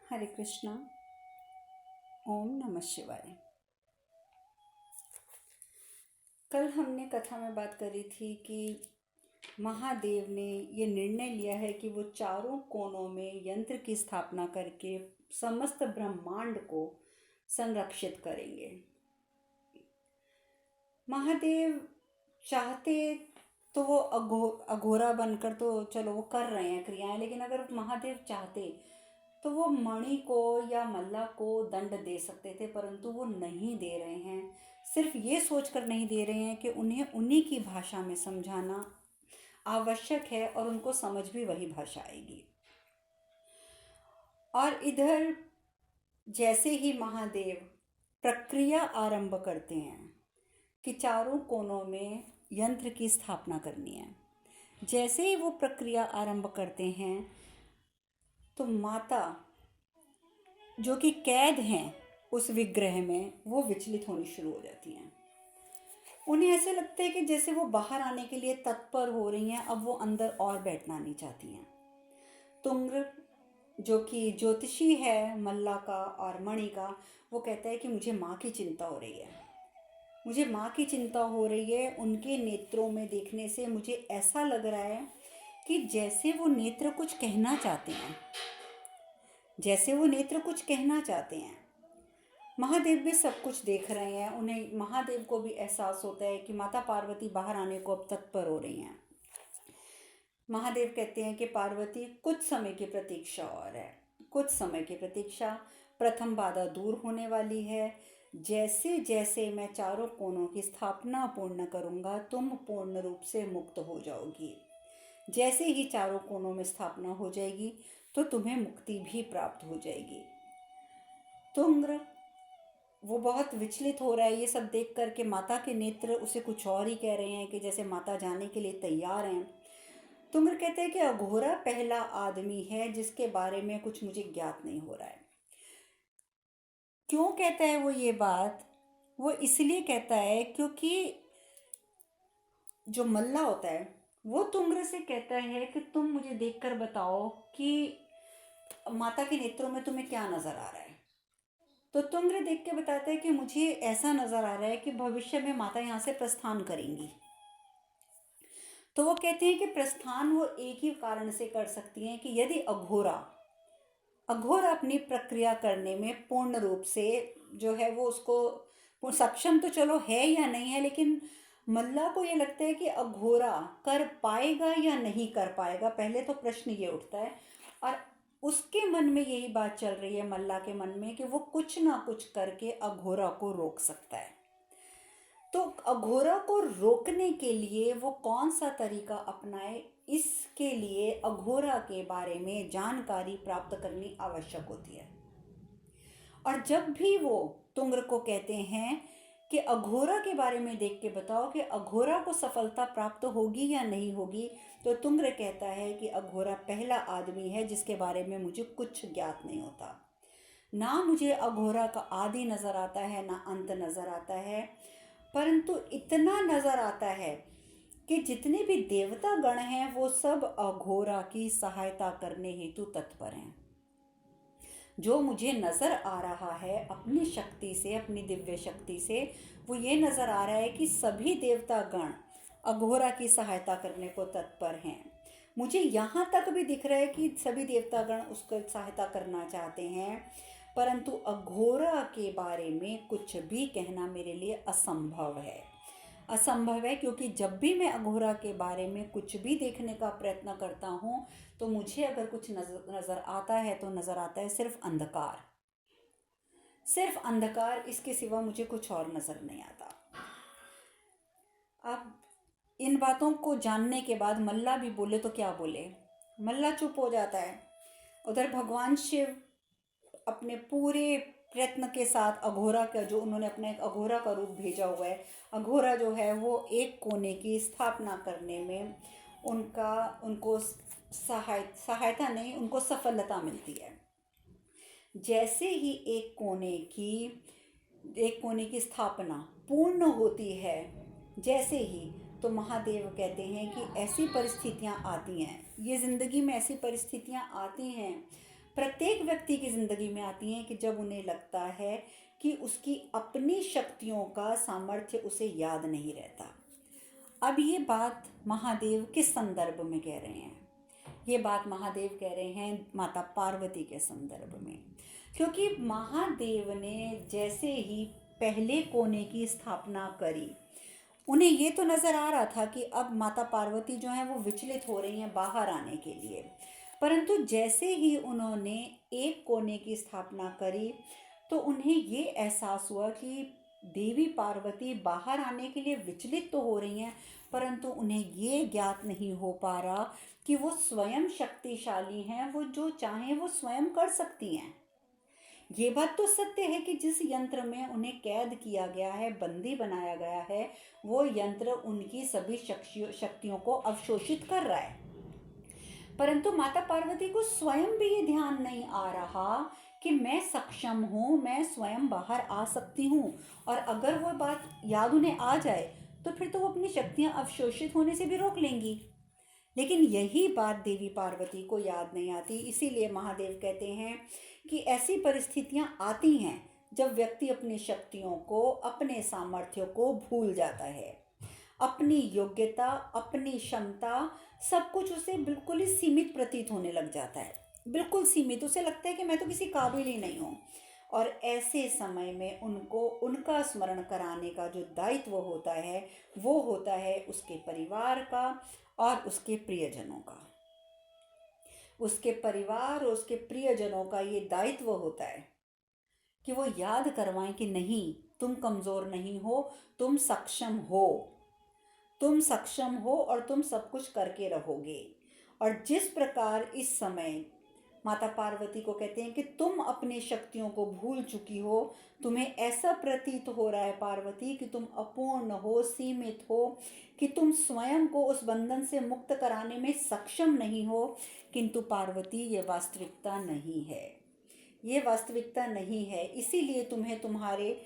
हरे कृष्णा। ओम नमः शिवाय। कल हमने कथा में बात करी थी कि महादेव ने ये निर्णय लिया है कि वो चारों कोनों में यंत्र की स्थापना करके समस्त ब्रह्मांड को संरक्षित करेंगे। महादेव चाहते तो वो अघोरा बनकर तो चलो वो कर रहे हैं क्रियाएं, लेकिन अगर महादेव चाहते तो वो मणि को या मल्ला को दंड दे सकते थे, परंतु वो नहीं दे रहे हैं। सिर्फ ये सोचकर नहीं दे रहे हैं कि उन्हें उन्हीं की भाषा में समझाना आवश्यक है और उनको समझ भी वही भाषा आएगी। और इधर जैसे ही महादेव प्रक्रिया आरंभ करते हैं कि चारों कोनों में यंत्र की स्थापना करनी है, जैसे ही वो प्रक्रिया आरंभ करते हैं तो माता जो कि कैद हैं उस विग्रह में, वो विचलित होनी शुरू हो जाती हैं। उन्हें ऐसे लगता है कि जैसे वो बाहर आने के लिए तत्पर हो रही हैं, अब वो अंदर और बैठना नहीं चाहती हैं। तुंग्र जो कि ज्योतिषी है मल्ला का और मणि का, वो कहता है कि मुझे माँ की चिंता हो रही है, मुझे माँ की चिंता हो रही है। उनके नेत्रों में देखने से मुझे ऐसा लग रहा है कि जैसे वो नेत्र कुछ कहना चाहते हैं, जैसे वो नेत्र कुछ कहना चाहते हैं। महादेव भी सब कुछ देख रहे हैं। उन्हें महादेव को भी एहसास होता है कि माता पार्वती बाहर आने को अब तत्पर हो रही हैं। महादेव कहते हैं कि पार्वती कुछ समय की प्रतीक्षा और है, कुछ समय की प्रतीक्षा। प्रथम बाधा दूर होने वाली है। जैसे जैसे मैं चारों कोनों की स्थापना पूर्ण करूँगा, तुम पूर्ण रूप से मुक्त हो जाओगी। जैसे ही चारों कोनों में स्थापना हो जाएगी तो तुम्हें मुक्ति भी प्राप्त हो जाएगी। तुंग्र वो बहुत विचलित हो रहा है ये सब देख कर के। माता के नेत्र उसे कुछ और ही कह रहे हैं कि जैसे माता जाने के लिए तैयार हैं। तुंग्र कहते हैं कि अघोरा पहला आदमी है जिसके बारे में कुछ मुझे ज्ञात नहीं हो रहा है। क्यों कहता है वो ये बात? वो इसलिए कहता है क्योंकि जो मल्ला होता है वो तुंग्र से कहता है कि तुम मुझे देखकर बताओ कि माता के नेत्रों में तुम्हें क्या नजर आ रहा है। तो तुंग्र देख के बताता है कि मुझे ऐसा नजर आ रहा है कि भविष्य में माता यहाँ से प्रस्थान करेंगी। तो वो कहते हैं कि प्रस्थान वो एक ही कारण से कर सकती हैं कि यदि अघोरा अपनी प्रक्रिया करने में पूर्ण रूप से जो है वो उसको सक्षम तो चलो है या नहीं है, लेकिन मल्ला को ये लगता है कि अघोरा कर पाएगा या नहीं कर पाएगा। पहले तो प्रश्न ये उठता है और उसके मन में यही बात चल रही है, मल्ला के मन में, कि वो कुछ ना कुछ करके अघोरा को रोक सकता है। तो अघोरा को रोकने के लिए वो कौन सा तरीका अपनाए, इसके लिए अघोरा के बारे में जानकारी प्राप्त करनी आवश्यक होती है। और जब भी वो तुंग्र को कहते हैं कि अघोरा के बारे में देख के बताओ कि अघोरा को सफलता प्राप्त होगी या नहीं होगी, तो तुंग्र कहता है कि अघोरा पहला आदमी है जिसके बारे में मुझे कुछ ज्ञात नहीं होता। ना मुझे अघोरा का आदि नजर आता है ना अंत नजर आता है, परंतु इतना नजर आता है कि जितने भी देवता गण हैं वो सब अघोरा की सहायता करने हेतु तत्पर हैं। जो मुझे नजर आ रहा है अपनी शक्ति से, अपनी दिव्य शक्ति से, वो ये नजर आ रहा है कि सभी देवता गण अघोरा की सहायता करने को तत्पर हैं। मुझे यहाँ तक भी दिख रहा है कि सभी देवता गण उसको सहायता करना चाहते हैं, परंतु अघोरा के बारे में कुछ भी कहना मेरे लिए असंभव है। असंभव है क्योंकि जब भी मैं अघोरा के बारे में कुछ भी देखने का प्रयत्न करता हूँ तो मुझे अगर कुछ नज़र आता है तो नज़र आता है सिर्फ अंधकार, सिर्फ अंधकार, इसके सिवा मुझे कुछ और नज़र नहीं आता। अब इन बातों को जानने के बाद मल्ला भी बोले तो क्या बोले, मल्ला चुप हो जाता है। उधर भगवान शिव अपने पूरे प्रयत्न के साथ अघोरा का, जो उन्होंने अपने एक अघोरा का रूप भेजा हुआ है, अघोरा जो है वो एक कोने की स्थापना करने में उनको सहायता नहीं, उनको सफलता मिलती है। जैसे ही एक कोने की स्थापना पूर्ण होती है, जैसे ही, तो महादेव कहते हैं कि ऐसी परिस्थितियां आती हैं, ये ज़िंदगी में ऐसी परिस्थितियां आती हैं, प्रत्येक व्यक्ति की ज़िंदगी में आती हैं कि जब उन्हें लगता है कि उसकी अपनी शक्तियों का सामर्थ्य उसे याद नहीं रहता। अब ये बात महादेव किस संदर्भ में कह रहे हैं? ये बात महादेव कह रहे हैं माता पार्वती के संदर्भ में, क्योंकि महादेव ने जैसे ही पहले कोने की स्थापना करी, उन्हें ये तो नज़र आ रहा था कि अब माता पार्वती जो हैं वो विचलित हो रही हैं बाहर आने के लिए। परंतु जैसे ही उन्होंने एक कोने की स्थापना करी तो उन्हें ये एहसास हुआ कि देवी पार्वती बाहर आने के लिए विचलित तो हो रही हैं, परंतु उन्हें ये ज्ञात नहीं हो पा रहा कि वो स्वयं शक्तिशाली हैं, वो जो चाहें वो स्वयं कर सकती हैं। ये बात तो सत्य है कि जिस यंत्र में उन्हें कैद किया गया है, बंदी बनाया गया है, वो यंत्र उनकी सभी शक्तियों को अवशोषित कर रहा है। परंतु माता पार्वती को स्वयं भी ये ध्यान नहीं आ रहा कि मैं सक्षम हूँ, मैं स्वयं बाहर आ सकती हूँ। और अगर वो बात याद उन्हें आ जाए तो फिर तो वो अपनी शक्तियाँ अवशोषित होने से भी रोक लेंगी। लेकिन यही बात देवी पार्वती को याद नहीं आती। इसीलिए महादेव कहते हैं कि ऐसी परिस्थितियाँ आती हैं जब व्यक्ति अपनी शक्तियों को, अपने सामर्थ्यों को भूल जाता है। अपनी योग्यता, अपनी क्षमता, सब कुछ उसे बिल्कुल ही सीमित प्रतीत होने लग जाता है, बिल्कुल सीमित। उसे लगता है कि मैं तो किसी काबिल ही नहीं हूँ। और ऐसे समय में उनको उनका स्मरण कराने का जो दायित्व होता है वो होता है उसके परिवार का और उसके प्रियजनों का। उसके परिवार और उसके प्रियजनों का ये दायित्व होता है कि वो याद करवाएं कि नहीं, तुम कमज़ोर नहीं हो, तुम सक्षम हो, तुम सक्षम हो और तुम सब कुछ करके रहोगे। और जिस प्रकार इस समय माता पार्वती को कहते हैं कि तुम अपनी शक्तियों को भूल चुकी हो, तुम्हें ऐसा प्रतीत हो रहा है पार्वती कि तुम अपूर्ण हो, सीमित हो, कि तुम स्वयं को उस बंधन से मुक्त कराने में सक्षम नहीं हो। किंतु पार्वती, ये वास्तविकता नहीं है, ये वास्तविकता नहीं है। इसीलिए तुम्हें तुम्हारे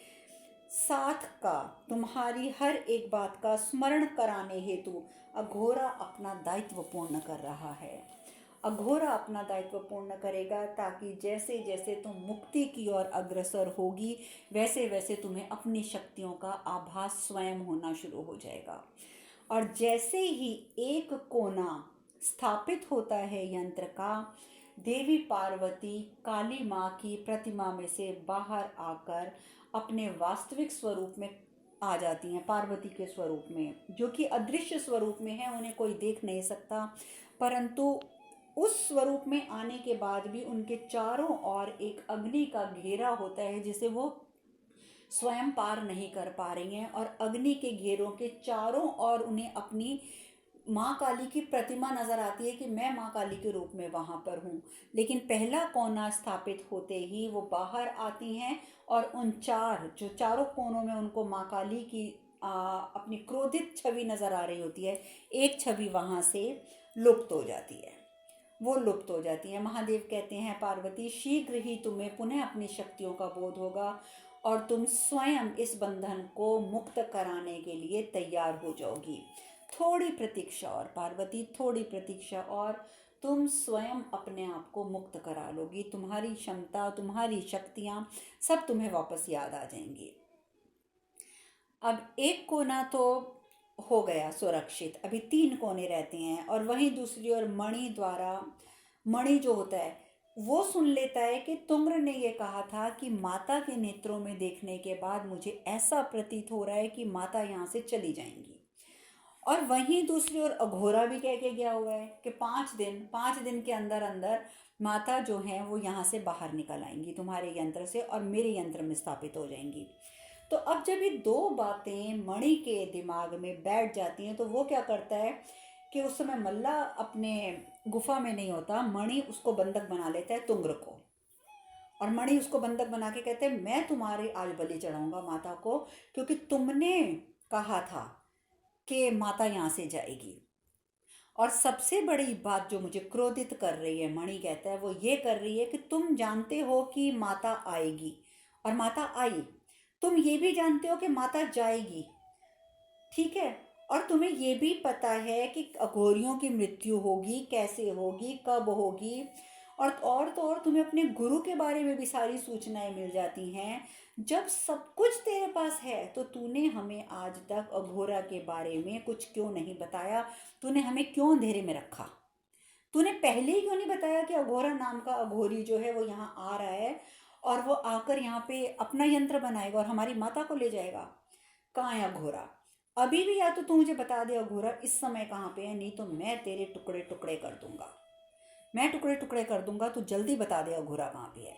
साथ का, तुम्हारी हर एक बात का स्मरण कराने हेतु अघोरा अपना दायित्व पूर्ण कर रहा है। अघोरा अपना दायित्व पूर्ण करेगा ताकि जैसे जैसे तुम मुक्ति की ओर अग्रसर होगी वैसे वैसे तुम्हें अपनी शक्तियों का आभास स्वयं होना शुरू हो जाएगा। और जैसे ही एक कोना स्थापित होता है यंत्र का, देवी पार्वती काली माँ की प्रतिमा में से बाहर आकर अपने वास्तविक स्वरूप में आ जाती हैं, पार्वती के स्वरूप में, जो कि अदृश्य स्वरूप में है, उन्हें कोई देख नहीं सकता। परंतु उस स्वरूप में आने के बाद भी उनके चारों ओर एक अग्नि का घेरा होता है जिसे वो स्वयं पार नहीं कर पा रही हैं। और अग्नि के घेरों के चारों ओर उन्हें अपनी माँ काली की प्रतिमा नजर आती है कि मैं माँ काली के रूप में वहाँ पर हूँ। लेकिन पहला कोना स्थापित होते ही वो बाहर आती हैं और उन जो चारों कोनों में उनको माँ काली की अपनी क्रोधित छवि नजर आ रही होती है, एक छवि वहाँ से लुप्त हो जाती है, वो लुप्त हो जाती है। महादेव कहते हैं पार्वती, शीघ्र ही तुम्हें पुनः अपनी शक्तियों का बोध होगा और तुम स्वयं इस बंधन को मुक्त कराने के लिए तैयार हो जाओगी। थोड़ी प्रतीक्षा और पार्वती, थोड़ी प्रतीक्षा और तुम स्वयं अपने आप को मुक्त करा लोगी। तुम्हारी क्षमता, तुम्हारी शक्तियाँ सब तुम्हें वापस याद आ जाएंगी। अब एक कोना तो हो गया सुरक्षित, अभी 3 कोने रहते हैं। और वहीं दूसरी ओर मणि द्वारा, मणि जो होता है वो सुन लेता है कि तुंग्र ने ये कहा था कि माता के नेत्रों में देखने के बाद मुझे ऐसा प्रतीत हो रहा है कि माता यहाँ से चली जाएंगी। और वहीं दूसरी ओर अघोरा भी कह के गया हुआ है कि 5 दिन के अंदर अंदर माता जो हैं वो यहाँ से बाहर निकल आएंगी तुम्हारे यंत्र से और मेरे यंत्र में स्थापित हो जाएंगी। तो अब जब ये 2 बातें मणि के दिमाग में बैठ जाती हैं तो वो क्या करता है कि उस समय मल्ला अपने गुफा में नहीं होता, मणि उसको बंधक बना लेता है तुंग्र को। और मणि उसको बंधक बना के कहते हैं मैं तुम्हारी आज बलि चढ़ाऊंगा माता को, क्योंकि तुमने कहा था कि माता यहाँ से जाएगी। और सबसे बड़ी बात जो मुझे क्रोधित कर रही है, मणि कहता है, वो ये कर रही है कि तुम जानते हो कि माता आएगी और माता आई, तुम ये भी जानते हो कि माता जाएगी, ठीक है, और तुम्हें ये भी पता है कि अघोरियों की मृत्यु होगी, कैसे होगी, कब होगी, और तो और तुम्हें अपने गुरु के बारे में भी सारी सूचनाएं मिल जाती हैं। जब सब कुछ तेरे पास है तो तूने हमें आज तक अघोरा के बारे में कुछ क्यों नहीं बताया? तूने हमें क्यों अंधेरे में रखा? तूने पहले ही क्यों नहीं बताया कि अघोरा नाम का अघोरी जो है वो यहाँ आ रहा है और वो आकर यहाँ पे अपना यंत्र बनाएगा और हमारी माता को ले जाएगा? कहाँ है अघोरा? अभी भी या तो तू मुझे बता दे अघोरा इस समय कहाँ पे है, नहीं तो मैं तेरे टुकड़े टुकड़े कर दूंगा। मैं टुकड़े टुकड़े कर दूंगा, तू जल्दी बता दे अघोरा कहाँ पे है।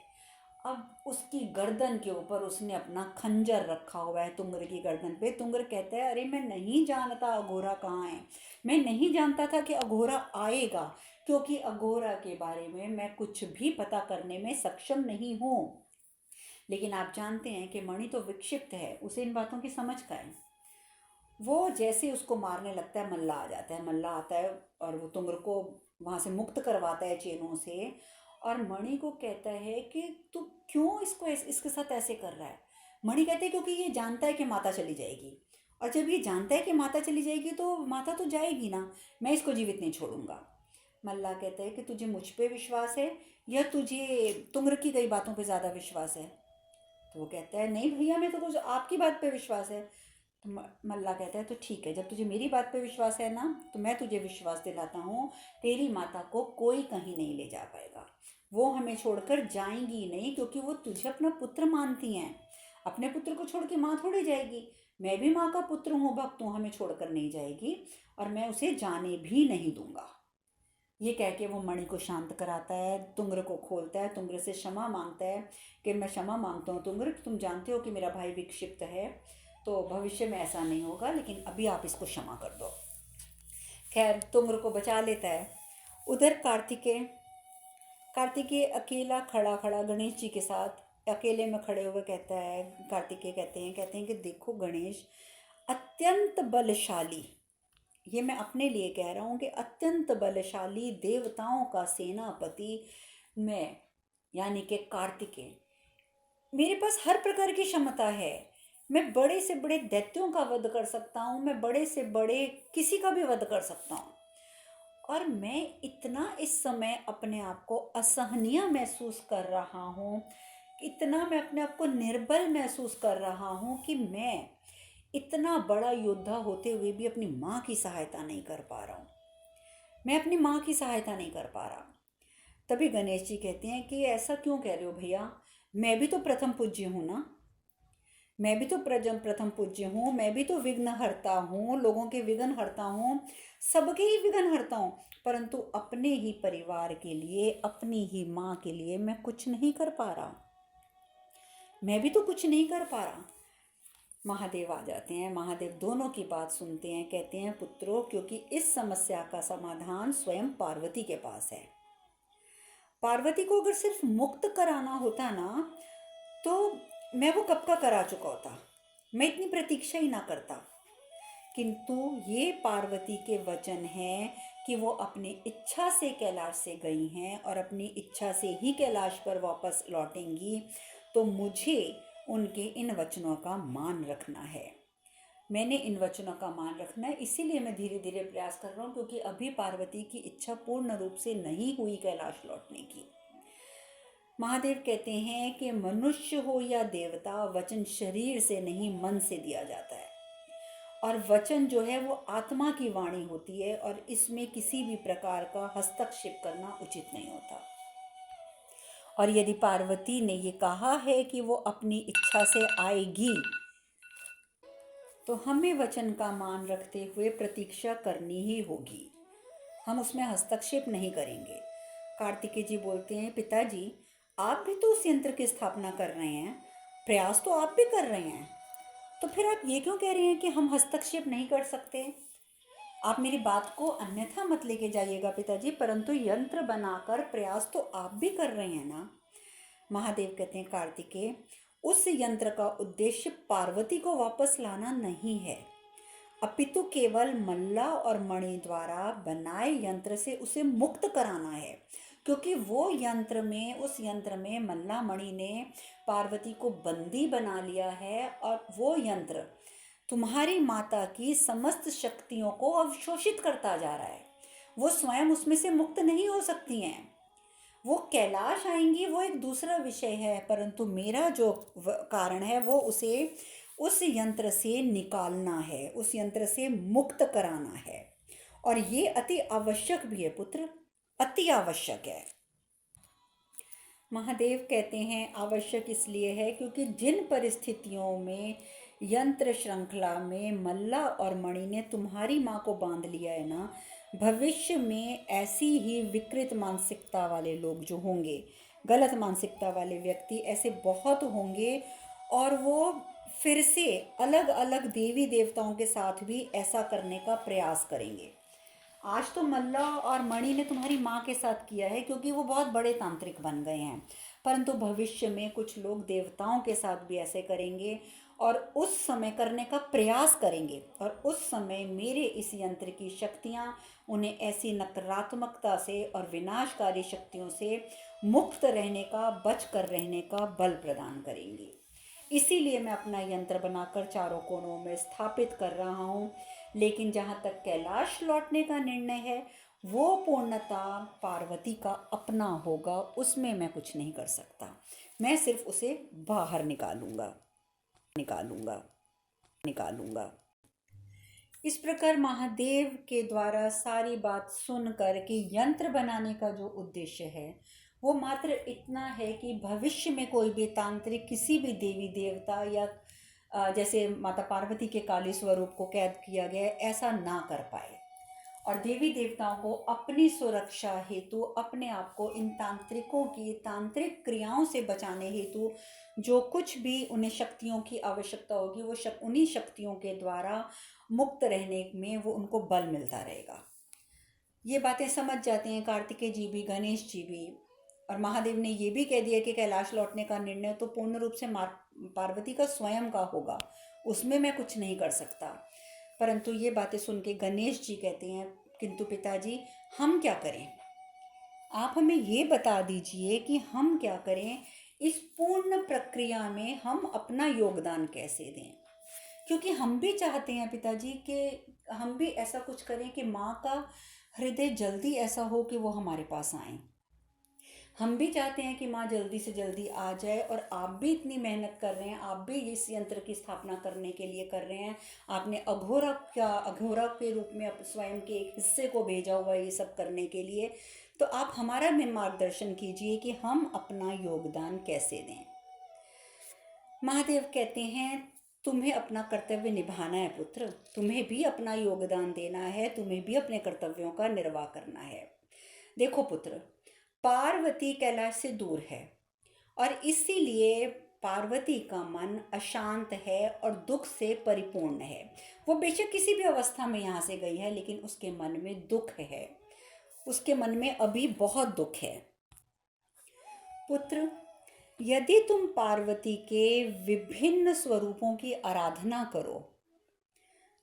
अब उसकी गर्दन के ऊपर उसने अपना खंजर रखा हुआ है, तुंगर की गर्दन पे। तुंगर कहता है अरे मैं नहीं जानता अघोरा कहाँ है, मैं नहीं जानता था कि अघोरा आएगा, क्योंकि अघोरा के बारे में मैं कुछ भी पता करने में सक्षम नहीं हूँ। लेकिन आप जानते हैं कि मणि तो विक्षिप्त है, उसे इन बातों की समझ का है। वो जैसे उसको मारने लगता है, मल्ला आ जाता है। मल्ला आता है और वो तुंगर को वहाँ से मुक्त करवाता है चेनों से, और मणि को कहता है कि तू क्यों इसके साथ ऐसे कर रहा है? मणि कहते हैं क्योंकि ये जानता है कि माता चली जाएगी, और जब ये जानता है कि माता चली जाएगी तो माता तो जाएगी ना, मैं इसको जीवित नहीं छोड़ूंगा। मल्ला कहता है कि तुझे मुझ पे विश्वास है या तुझे तुंगर की कई बातों पे ज़्यादा विश्वास है? तो वो कहता है नहीं भैया, मैं तो कुछ आपकी बात पे विश्वास है। तो मल्ला कहता है तो ठीक है, जब तुझे मेरी बात पे विश्वास है ना, तो मैं तुझे विश्वास दिलाता हूँ, तेरी माता को कोई कहीं नहीं ले जा पाएगा। वो हमें छोड़कर जाएंगी नहीं, क्योंकि वो तुझे अपना पुत्र मानती हैं। अपने पुत्र को छोड़ के माँ थोड़ी जाएगी। मैं भी माँ का पुत्र हूँ, भक्त हूँ, हमें छोड़कर नहीं जाएगी, और मैं उसे जाने भी नहीं दूंगा। ये कह के वो मणि को शांत कराता है, तुंगर को खोलता है, तुंगर से क्षमा मांगता है कि मैं क्षमा मांगता हूँ तुंगर, तुम जानते हो कि मेरा भाई विक्षिप्त है, तो भविष्य में ऐसा नहीं होगा, लेकिन अभी आप इसको क्षमा कर दो। खैर तुंगर को बचा लेता है। उधर कार्तिकेय कार्तिकेय अकेला खड़ा खड़ा गणेश जी के साथ अकेले में खड़े हुए कहता है, कार्तिकेय कहते हैं कि देखो गणेश, अत्यंत बलशाली, ये मैं अपने लिए कह रहा हूँ कि अत्यंत बलशाली देवताओं का सेनापति मैं, यानी कि कार्तिकेय, मेरे पास हर प्रकार की क्षमता है। मैं बड़े से बड़े दैत्यों का वध कर सकता हूँ, मैं बड़े से बड़े किसी का भी वध कर सकता हूँ, और मैं इतना इस समय अपने आप को असहनीय महसूस कर रहा हूँ, इतना मैं अपने आप को निर्बल महसूस कर रहा हूँ कि मैं इतना बड़ा योद्धा होते हुए भी अपनी माँ की सहायता नहीं कर पा रहा हूँ। मैं अपनी माँ की सहायता नहीं कर पा रहा। तभी गणेश जी कहते हैं कि ऐसा क्यों कह रहे हो भैया, मैं भी तो प्रथम पूज्य हूँ ना, मैं भी तो प्रथम पूज्य हूँ, मैं भी तो विघ्न हरता हूँ, लोगों के विघ्न हरता हूँ, सबके ही विघ्न हरता हूँ, परंतु अपने ही परिवार के लिए, अपनी ही माँ के लिए मैं कुछ नहीं कर पा रहा। मैं भी तो कुछ नहीं कर पा रहा। महादेव आ जाते हैं। महादेव दोनों की बात सुनते हैं, कहते हैं पुत्रों, क्योंकि इस समस्या का समाधान स्वयं पार्वती के पास है। पार्वती को अगर सिर्फ मुक्त कराना होता ना, तो मैं वो कब का करा चुका होता, मैं इतनी प्रतीक्षा ही ना करता। किंतु ये पार्वती के वचन हैं कि वो अपनी इच्छा से कैलाश से गई हैं और अपनी इच्छा से ही कैलाश पर वापस लौटेंगी, तो मुझे उनके इन वचनों का मान रखना है। मैंने इन वचनों का मान रखना है, इसीलिए मैं धीरे धीरे प्रयास कर रहा हूँ, क्योंकि अभी पार्वती की इच्छा पूर्ण रूप से नहीं हुई कैलाश लौटने की। महादेव कहते हैं कि मनुष्य हो या देवता, वचन शरीर से नहीं मन से दिया जाता है, और वचन जो है वो आत्मा की वाणी होती है, और इसमें किसी भी प्रकार का हस्तक्षेप करना उचित नहीं होता। और यदि पार्वती ने ये कहा है कि वो अपनी इच्छा से आएगी, तो हमें वचन का मान रखते हुए प्रतीक्षा करनी ही होगी, हम उसमें हस्तक्षेप नहीं करेंगे। कार्तिकेय जी बोलते हैं पिताजी, आप भी तो उस यंत्र की स्थापना कर रहे हैं, प्रयास तो आप भी कर रहे हैं, तो फिर आप ये क्यों कह रहे हैं कि हम हस्तक्षेप नहीं कर सकते? आप मेरी बात को अन्यथा मत लेके जाइएगा पिताजी, परंतु यंत्र बनाकर प्रयास तो आप भी कर रहे हैं ना। महादेव कहते हैं कार्तिकेय, उस यंत्र का उद्देश्य पार्वती को वापस लाना नहीं है, अपितु केवल मल्ला और मणि द्वारा बनाए यंत्र से उसे मुक्त कराना है, क्योंकि उस यंत्र में मल्ला मणि ने पार्वती को बंदी बना लिया है, और वो यंत्र तुम्हारी माता की समस्त शक्तियों को अवशोषित करता जा रहा है। वो स्वयं उसमें से मुक्त नहीं हो सकती हैं। वो कैलाश आएंगी वो एक दूसरा विषय है, परंतु मेरा जो कारण है वो उसे उस यंत्र से निकालना है, उस यंत्र से मुक्त कराना है। और ये अति आवश्यक भी है पुत्र, अति आवश्यक है। महादेव कहते हैं आवश्यक इसलिए है क्योंकि जिन परिस्थितियों में यंत्र श्रृंखला में मल्ला और मणि ने तुम्हारी माँ को बांध लिया है ना, भविष्य में ऐसी ही विकृत मानसिकता वाले लोग जो होंगे, गलत मानसिकता वाले व्यक्ति ऐसे बहुत होंगे, और वो फिर से अलग अलग देवी देवताओं के साथ भी ऐसा करने का प्रयास करेंगे। आज तो मल्ला और मणि ने तुम्हारी माँ के साथ किया है क्योंकि वो बहुत बड़े तांत्रिक बन गए हैं, परंतु भविष्य में कुछ लोग देवताओं के साथ भी ऐसे करेंगे और उस समय करने का प्रयास करेंगे, और उस समय मेरे इस यंत्र की शक्तियाँ उन्हें ऐसी नकारात्मकता से और विनाशकारी शक्तियों से मुक्त रहने का, बच कर रहने का बल प्रदान करेंगी। इसीलिए मैं अपना यंत्र बनाकर चारों कोनों में स्थापित कर रहा हूँ। लेकिन जहाँ तक कैलाश लौटने का निर्णय है, वो पूर्णता पार्वती का अपना होगा, उसमें मैं कुछ नहीं कर सकता। मैं सिर्फ उसे बाहर निकालूंगा निकालूंगा निकालूंगा। इस प्रकार महादेव के द्वारा सारी बात सुनकर कि यंत्र बनाने का जो उद्देश्य है वो मात्र इतना है कि भविष्य में कोई भी तांत्रिक किसी भी देवी देवता या जैसे माता पार्वती के काली स्वरूप को कैद किया गया है, ऐसा ना कर पाए, और देवी देवताओं को अपनी सुरक्षा हेतु अपने आप को इन तांत्रिकों की तांत्रिक क्रियाओं से बचाने हेतु जो कुछ भी उन्हें शक्तियों की आवश्यकता होगी वो उन्हीं शक्तियों के द्वारा मुक्त रहने में वो उनको बल मिलता रहेगा। ये बातें समझ जाते हैं कार्तिकेय जी भी, गणेश जी भी, और महादेव ने ये भी कह दिया कि कैलाश लौटने का निर्णय तो पूर्ण रूप से पार्वती का स्वयं का होगा, उसमें मैं कुछ नहीं कर सकता। परंतु ये बातें सुन के गणेश जी कहते हैं, किंतु पिताजी हम क्या करें, आप हमें ये बता दीजिए कि हम क्या करें, इस पूर्ण प्रक्रिया में हम अपना योगदान कैसे दें। क्योंकि हम भी चाहते हैं पिताजी कि हम भी ऐसा कुछ करें कि माँ का हृदय जल्दी ऐसा हो कि वो हमारे पास आए। हम भी चाहते हैं कि माँ जल्दी से जल्दी आ जाए, और आप भी इतनी मेहनत कर रहे हैं, आप भी इस यंत्र की स्थापना करने के लिए कर रहे हैं। आपने अघोरा के रूप में स्वयं के एक हिस्से को भेजा हुआ है ये सब करने के लिए, तो आप हमारा में मार्गदर्शन कीजिए कि हम अपना योगदान कैसे दें। महादेव कहते हैं तुम्हें अपना कर्तव्य निभाना है पुत्र, तुम्हें भी अपना योगदान देना है, तुम्हें भी अपने कर्तव्यों का निर्वाह करना है। देखो पुत्र, पार्वती कैलाश से दूर है और इसीलिए पार्वती का मन अशांत है और दुख से परिपूर्ण है। वो बेशक किसी भी अवस्था में यहाँ से गई है, लेकिन उसके मन में दुख है, उसके मन में अभी बहुत दुख है। पुत्र, यदि तुम पार्वती के विभिन्न स्वरूपों की आराधना करो,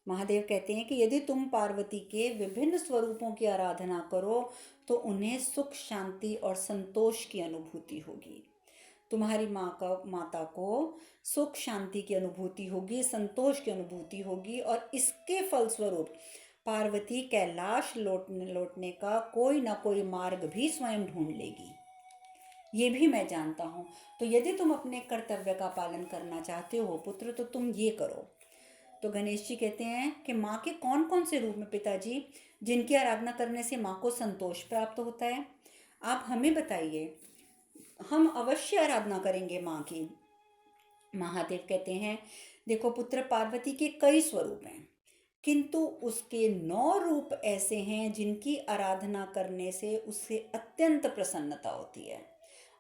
महादेव कहते हैं कि यदि तुम पार्वती के विभिन्न स्वरूपों की आराधना करो तो उन्हें सुख, शांति और संतोष की अनुभूति होगी। तुम्हारी माता को सुख शांति की अनुभूति होगी, संतोष की अनुभूति होगी, और इसके फलस्वरूप पार्वती कैलाश लौटने का कोई ना कोई मार्ग भी स्वयं ढूंढ लेगी। ये भी मैं जानता हूँ। तो यदि तुम अपने कर्तव्य का पालन करना चाहते हो पुत्र, तो तुम ये करो। तो गणेश जी कहते हैं कि माँ के कौन कौन से रूप में पिताजी जिनकी आराधना करने से माँ को संतोष प्राप्त होता है, आप हमें बताइए, हम अवश्य आराधना करेंगे माँ की। महादेव कहते हैं देखो पुत्र, पार्वती के कई स्वरूप हैं, किंतु उसके 9 रूप ऐसे हैं जिनकी आराधना करने से उससे अत्यंत प्रसन्नता होती है।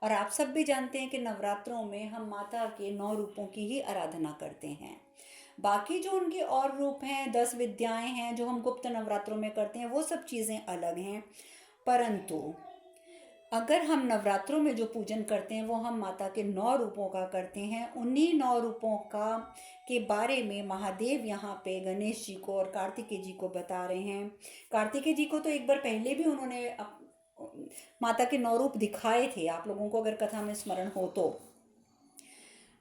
और आप सब भी जानते हैं कि नवरात्रों में हम माता के 9 रूपों की ही आराधना करते हैं। बाकी जो उनके और रूप हैं, 10 विद्याएं हैं जो हम गुप्त नवरात्रों में करते हैं, वो सब चीज़ें अलग हैं। परंतु अगर हम नवरात्रों में जो पूजन करते हैं वो हम माता के 9 रूपों का करते हैं। उन्हीं 9 रूपों का के बारे में महादेव यहाँ पे गणेश जी को और कार्तिकेय जी को बता रहे हैं। कार्तिकेय जी को तो एक बार पहले भी उन्होंने माता के 9 रूप दिखाए थे, आप लोगों को अगर कथा में स्मरण हो तो।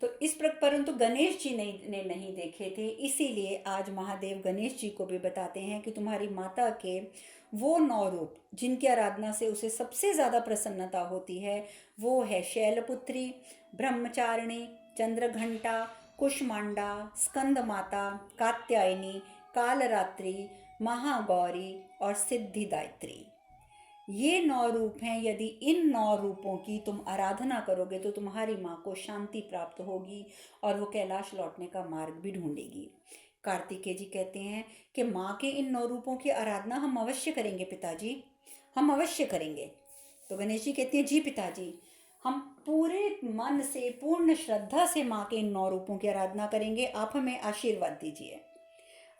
तो इस प्रकार परंतु गणेश जी ने नहीं देखे थे, इसीलिए आज महादेव गणेश जी को भी बताते हैं कि तुम्हारी माता के वो 9 रूप जिनकी आराधना से उसे सबसे ज़्यादा प्रसन्नता होती है, वो है शैलपुत्री, ब्रह्मचारिणी, चंद्रघंटा, कुष्मांडा, स्कंद माता, कात्यायनी, कालरात्रि, महागौरी और सिद्धिदात्री। ये 9 रूप हैं। यदि इन 9 रूपों की तुम आराधना करोगे तो तुम्हारी माँ को शांति प्राप्त होगी और वो कैलाश लौटने का मार्ग भी ढूंढेगी। कार्तिकेय जी कहते हैं कि माँ के इन 9 रूपों की आराधना हम अवश्य करेंगे पिताजी, हम अवश्य करेंगे। तो गणेश जी कहते हैं जी पिताजी, हम पूरे मन से पूर्ण श्रद्धा से माँ के इन 9 रूपों की आराधना करेंगे, आप हमें आशीर्वाद दीजिए।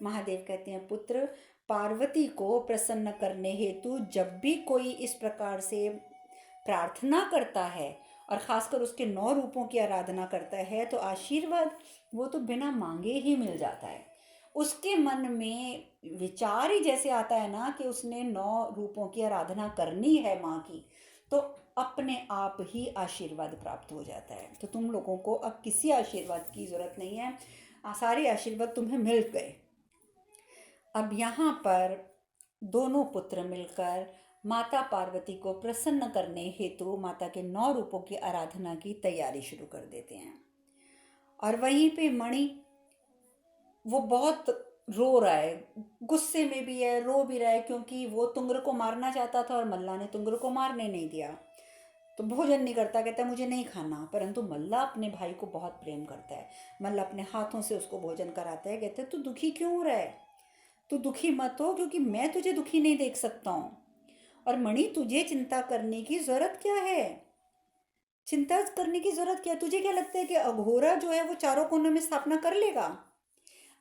महादेव कहते हैं पुत्र, पार्वती को प्रसन्न करने हेतु जब भी कोई इस प्रकार से प्रार्थना करता है और खासकर उसके 9 रूपों की आराधना करता है तो आशीर्वाद वो तो बिना मांगे ही मिल जाता है। उसके मन में विचार ही जैसे आता है ना कि उसने 9 रूपों की आराधना करनी है माँ की, तो अपने आप ही आशीर्वाद प्राप्त हो जाता है। तो तुम लोगों को अब किसी आशीर्वाद की जरूरत नहीं है, सारे आशीर्वाद तुम्हें मिल गए। अब यहाँ पर दोनों पुत्र मिलकर माता पार्वती को प्रसन्न करने हेतु माता के 9 रूपों की आराधना की तैयारी शुरू कर देते हैं। और वहीं पे मणि वो बहुत रो रहा है, गुस्से में भी है, रो भी रहा है, क्योंकि वो तुंग्र को मारना चाहता था और मल्ला ने तुंग्र को मारने नहीं दिया। तो भोजन नहीं करता, कहता मुझे नहीं खाना, परंतु मल्ला अपने भाई को बहुत प्रेम करता है। मल्ला अपने हाथों से उसको भोजन कराता है, कहते तू दुखी क्यों हो रहा है, तू दुखी मत हो क्योंकि मैं तुझे दुखी नहीं देख सकता हूँ। और मणि तुझे चिंता करने की जरूरत क्या है, चिंता करने की जरूरत क्या है? तुझे क्या लगता है कि अघोरा जो है वो चारों कोनों में स्थापना कर लेगा?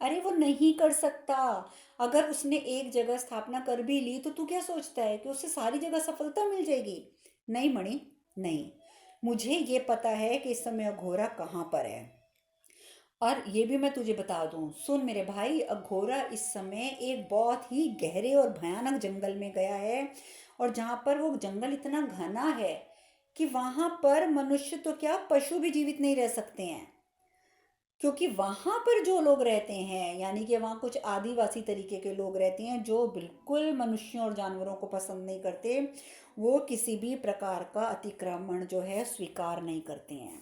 अरे वो नहीं कर सकता। अगर उसने एक जगह स्थापना कर भी ली तो तू क्या सोचता है कि उससे सारी जगह सफलता मिल जाएगी? नहीं मणि, नहीं। मुझे ये पता है कि इस समय अघोरा कहाँ पर है। और ये भी मैं तुझे बता दूं, सुन मेरे भाई, अघोरा इस समय एक बहुत ही गहरे और भयानक जंगल में गया है, और जहाँ पर वो जंगल इतना घना है कि वहाँ पर मनुष्य तो क्या, पशु भी जीवित नहीं रह सकते हैं। क्योंकि वहाँ पर जो लोग रहते हैं, यानी कि वहाँ कुछ आदिवासी तरीके के लोग रहते हैं जो बिल्कुल मनुष्यों और जानवरों को पसंद नहीं करते, वो किसी भी प्रकार का अतिक्रमण जो है स्वीकार नहीं करते हैं।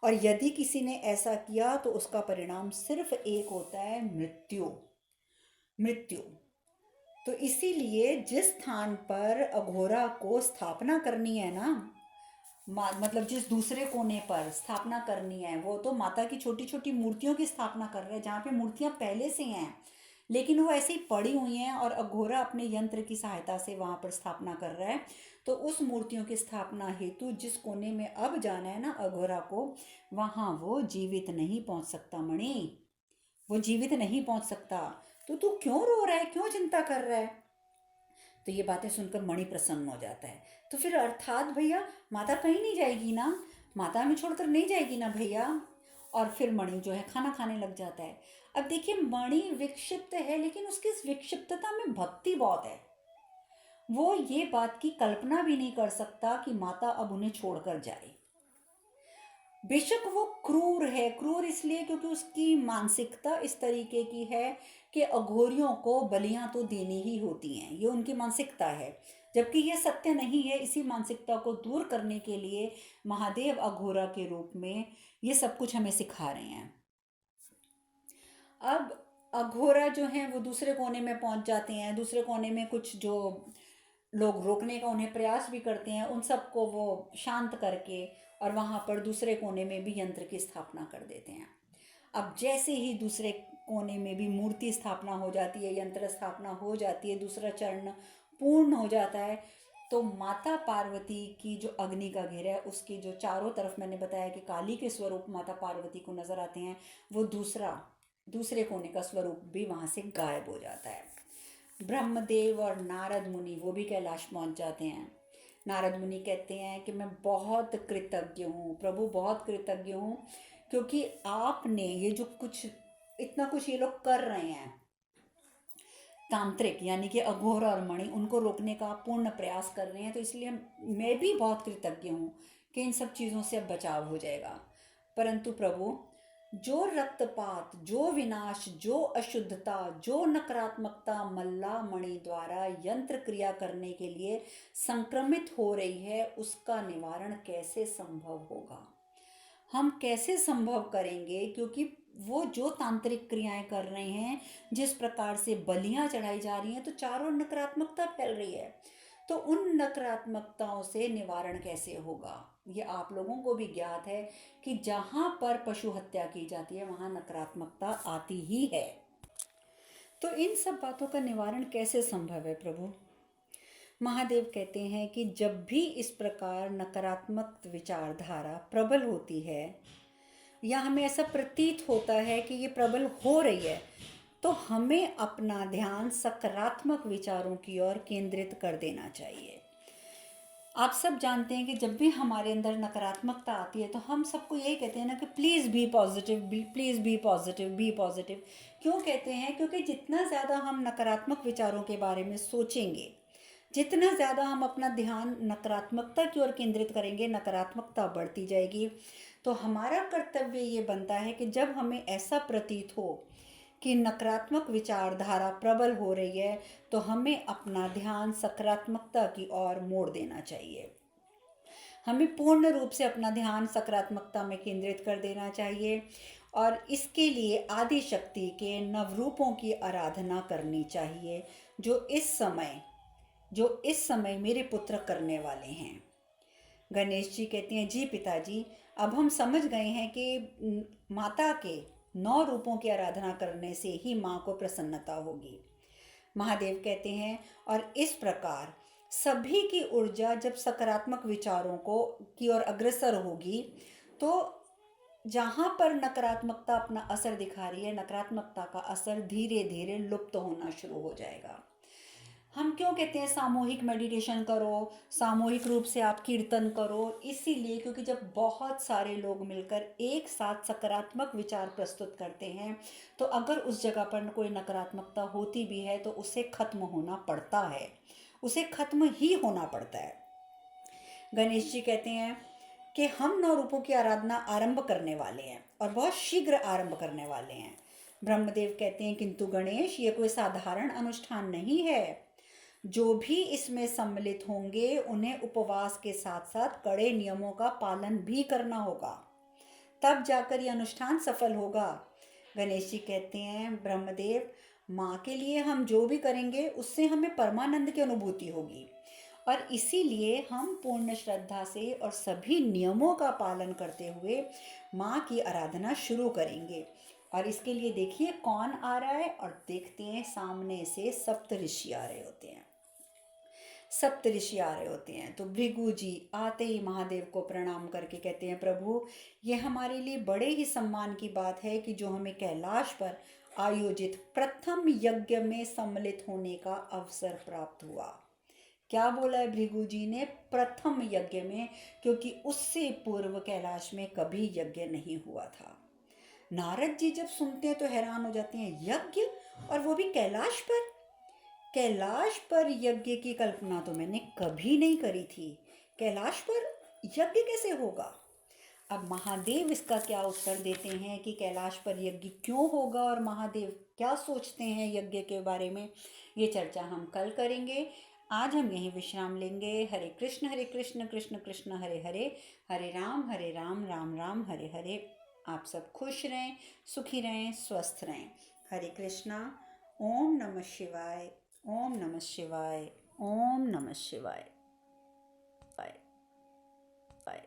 और यदि किसी ने ऐसा किया तो उसका परिणाम सिर्फ एक होता है, मृत्यु, मृत्यु। तो इसीलिए जिस स्थान पर अघोरा को स्थापना करनी है ना, मतलब जिस दूसरे कोने पर स्थापना करनी है, वो तो माता की छोटी छोटी मूर्तियों की स्थापना कर रहे हैं, जहाँ पे मूर्तियाँ पहले से हैं लेकिन वो ऐसे ही पड़ी हुई हैं, और अघोरा अपने यंत्र की सहायता से वहाँ पर स्थापना कर रहा है। तो उस मूर्तियों की स्थापना हेतु जिस कोने में अब जाना है ना अघोरा को, वहाँ वो जीवित नहीं पहुँच सकता मणि, वो जीवित नहीं पहुँच सकता। तो तू क्यों रो रहा है, क्यों चिंता कर रहा है? तो ये बातें सुनकर मणि प्रसन्न हो जाता है। तो फिर अर्थात भैया माता कहीं नहीं जाएगी ना, माता हमें छोड़कर नहीं जाएगी ना भैया। और फिर मणि जो है खाना खाने लग जाता है। अब देखिए मणि विक्षिप्त है, लेकिन उसकी इस विक्षिप्तता में भक्ति बहुत है। वो ये बात की कल्पना भी नहीं कर सकता कि माता अब उन्हें छोड़कर जाए। बेशक वो क्रूर है, क्रूर इसलिए क्योंकि उसकी मानसिकता इस तरीके की है कि अघोरियों को बलियां तो देनी ही होती हैं, ये उनकी मानसिकता है, जबकि ये सत्य नहीं है। इसी मानसिकता को दूर करने के लिए महादेव अघोरा के रूप में ये सब कुछ हमें सिखा रहे हैं। अब अघोरा जो हैं वो दूसरे कोने में पहुंच जाते हैं। दूसरे कोने में कुछ जो लोग रोकने का उन्हें प्रयास भी करते हैं, उन सबको वो शांत करके और वहाँ पर दूसरे कोने में भी यंत्र की स्थापना कर देते हैं। अब जैसे ही दूसरे कोने में भी मूर्ति स्थापना हो जाती है, यंत्र स्थापना हो जाती है, दूसरा चरण पूर्ण हो जाता है, तो माता पार्वती की जो अग्नि का घेरा है उसकी जो चारों तरफ मैंने बताया कि काली के स्वरूप माता पार्वती को नजर आते हैं, वो दूसरे कोने का स्वरूप भी वहाँ से गायब हो जाता है। ब्रह्मदेव और नारद मुनि वो भी कैलाश पहुँच जाते हैं। नारद मुनि कहते हैं कि मैं बहुत कृतज्ञ हूँ प्रभु, बहुत कृतज्ञ हूँ, क्योंकि आपने ये जो कुछ इतना कुछ ये लोग कर रहे हैं, तांत्रिक यानी कि अघोर और मणि, उनको रोकने का पूर्ण प्रयास कर रहे हैं, तो इसलिए मैं भी बहुत कृतज्ञ हूँ कि इन सब चीज़ों से अब बचाव हो जाएगा। परंतु प्रभु, जो रक्तपात, जो विनाश, जो अशुद्धता, जो नकारात्मकता मल्ला मणि द्वारा यंत्र क्रिया करने के लिए संक्रमित हो रही है, उसका निवारण कैसे संभव होगा? हम कैसे संभव करेंगे? क्योंकि वो जो तांत्रिक क्रियाएं कर रहे हैं, जिस प्रकार से बलियां चढ़ाई जा रही हैं, तो चारों ओर नकारात्मकता फैल रही है। तो उन नकारात्मकताओं से निवारण कैसे होगा? ये आप लोगों को भी ज्ञात है कि जहां पर पशु हत्या की जाती है वहां नकारात्मकता आती ही है। तो इन सब बातों का निवारण कैसे संभव है प्रभु? महादेव कहते हैं कि जब भी इस प्रकार नकारात्मक विचारधारा प्रबल होती है या हमें ऐसा प्रतीत होता है कि ये प्रबल हो रही है, तो हमें अपना ध्यान सकारात्मक विचारों की ओर केंद्रित कर देना चाहिए। आप सब जानते हैं कि जब भी हमारे अंदर नकारात्मकता आती है तो हम सबको यही कहते हैं ना कि please be positive, please be positive, be positive. क्यों कहते हैं? क्योंकि जितना ज़्यादा हम नकारात्मक विचारों के बारे में सोचेंगे, जितना ज़्यादा हम अपना ध्यान नकारात्मकता की ओर केंद्रित करेंगे, नकारात्मकता बढ़ती जाएगी। तो हमारा कर्तव्य ये बनता है कि जब हमें ऐसा प्रतीत हो कि नकारात्मक विचारधारा प्रबल हो रही है, तो हमें अपना ध्यान सकारात्मकता की ओर मोड़ देना चाहिए। हमें पूर्ण रूप से अपना ध्यान सकारात्मकता में केंद्रित कर देना चाहिए और इसके लिए आदि शक्ति के नवरूपों की आराधना करनी चाहिए, जो इस समय मेरे पुत्र करने वाले हैं। गणेश जी कहते हैं, जी पिताजी, अब हम समझ गए हैं कि माता के 9 रूपों की आराधना करने से ही माँ को प्रसन्नता होगी। महादेव कहते हैं, और इस प्रकार सभी की ऊर्जा जब सकारात्मक विचारों की ओर अग्रसर होगी, तो जहाँ पर नकारात्मकता अपना असर दिखा रही है, नकारात्मकता का असर धीरे धीरे लुप्त होना शुरू हो जाएगा। हम क्यों कहते हैं सामूहिक मेडिटेशन करो, सामूहिक रूप से आप कीर्तन करो? इसीलिए क्योंकि जब बहुत सारे लोग मिलकर एक साथ सकारात्मक विचार प्रस्तुत करते हैं, तो अगर उस जगह पर कोई नकारात्मकता होती भी है तो उसे खत्म होना पड़ता है, उसे खत्म ही होना पड़ता है। गणेश जी कहते हैं कि हम 9 रूपों की आराधना आरंभ करने वाले हैं और बहुत शीघ्र आरंभ करने वाले हैं। ब्रह्मदेव कहते हैं, किंतु गणेश, ये कोई साधारण अनुष्ठान नहीं है। जो भी इसमें सम्मिलित होंगे उन्हें उपवास के साथ साथ कड़े नियमों का पालन भी करना होगा, तब जाकर यह अनुष्ठान सफल होगा। गणेश जी कहते हैं, ब्रह्मदेव, माँ के लिए हम जो भी करेंगे उससे हमें परमानंद की अनुभूति होगी, और इसीलिए हम पूर्ण श्रद्धा से और सभी नियमों का पालन करते हुए माँ की आराधना शुरू करेंगे। और इसके लिए देखिए कौन आ रहा है, और देखते हैं सामने से सप्तऋषि आ रहे होते हैं। सप्तऋषि आ रहे होते हैं तो भृगु जी आते ही महादेव को प्रणाम करके कहते हैं, प्रभु, ये हमारे लिए बड़े ही सम्मान की बात है कि जो हमें कैलाश पर आयोजित प्रथम यज्ञ में सम्मिलित होने का अवसर प्राप्त हुआ। क्या बोला है भृगु जी ने? प्रथम यज्ञ में, क्योंकि उससे पूर्व कैलाश में कभी यज्ञ नहीं हुआ था। नारद जी जब सुनते हैं तो हैरान हो जाते हैं, यज्ञ, और वो भी कैलाश पर? कैलाश पर यज्ञ की कल्पना तो मैंने कभी नहीं करी थी। कैलाश पर यज्ञ कैसे होगा? अब महादेव इसका क्या उत्तर देते हैं कि कैलाश पर यज्ञ क्यों होगा और महादेव क्या सोचते हैं यज्ञ के बारे में, ये चर्चा हम कल करेंगे। आज हम यहीं विश्राम लेंगे। हरे कृष्ण कृष्ण कृष्ण हरे हरे, हरे राम राम राम हरे हरे। आप सब खुश रहें, सुखी रहें, स्वस्थ रहें। हरे कृष्णा। ओम नमः शिवाय, ओम नमः शिवाय, ओम नमः शिवाय। Bye bye.